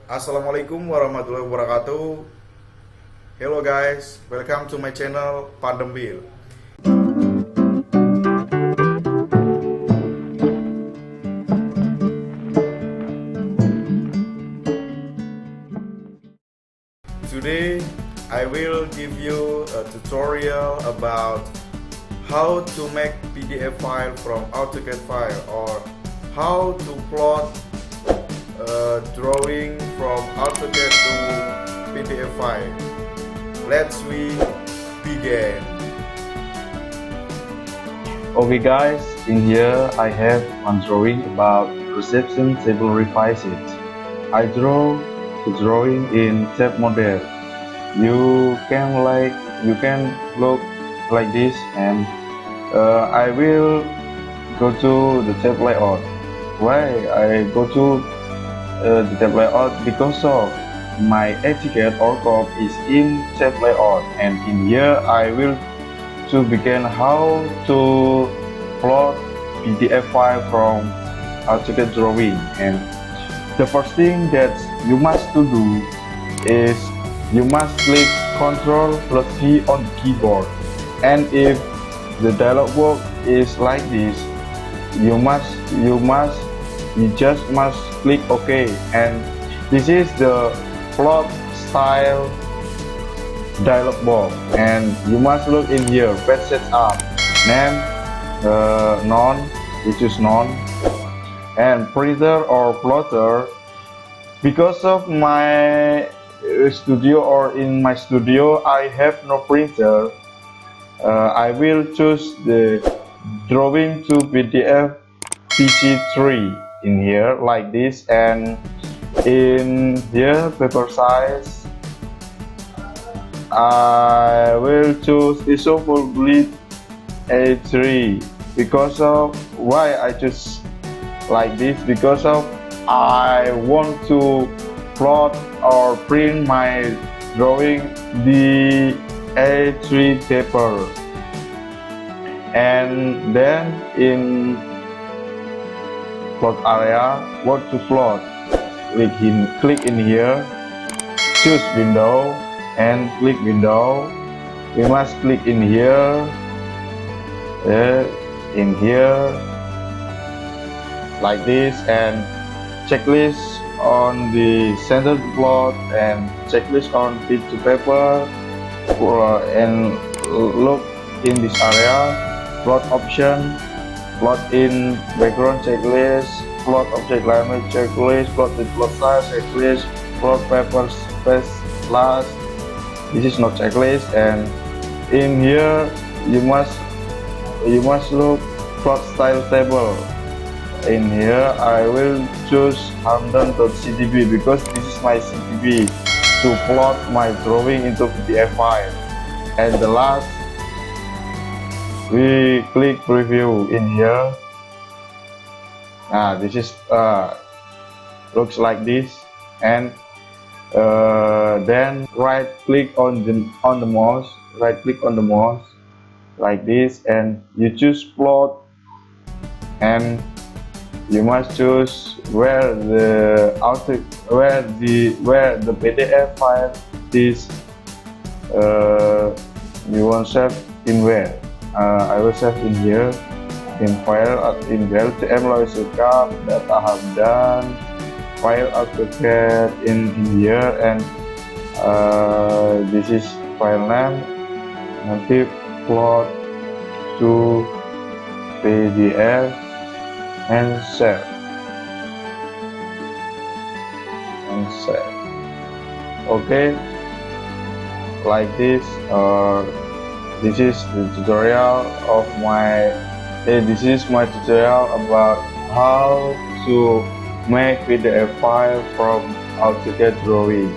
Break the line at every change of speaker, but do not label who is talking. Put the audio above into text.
Assalamualaikum warahmatullahi wabarakatuh. Hello guys, welcome to my channel PANDEMPIL. Today I will give you a tutorial about how to make PDF file from AutoCAD file, or how to plot drawing from AutoCAD to PDF file. Let's begin.
Okay guys, in here I have one drawing about reception table revisit. I draw the drawing in tab model. You can look like this, and I will go to the tab layout. Why I go to the tab layout? Because of my etiquette or code is in tab layout, and in here I will to begin how to plot PDF file from AutoCAD drawing. And the first thing that you must to do is you must click Ctrl+V on the keyboard, and if the dialog box is like this, you just must click OK, and this is the plot style dialog box. And you must look in here, page setup, name, none, you choose none, and printer or plotter. Because of my studio, or in my studio I have no printer, I will choose the drawing to PDF PC3 in here like this, and in here paper size I will choose ISO full bleed A3. Because of why I choose like this, because of I want to plot or print my drawing the A3 paper. And then in plot area, what to plot, click in here, choose window, and click window. We must click in here, like this, and checklist on the center plot, and checklist on fit to paper, and look in this area, plot option, plot in background checklist, plot object language checklist, plot with plot size checklist, plot paper space last. This is not checklist. And in here you must look plot style table. In here I will choose hamdan.cdb, because this is my CDB to plot my drawing into PDF file. And the last, we click preview in here. This is looks like this. And then right click on the mouse, like this, and you choose plot, and you must choose where the PDF file is. You want save in where? I will save in here, in file, in VLTM Loisuka, data hamdan, file AutoCAD in here, and this is file name, nanti plot to PDF, and save, okay, like this. This is the tutorial of this is my tutorial about how to make PDF file from AutoCAD drawing.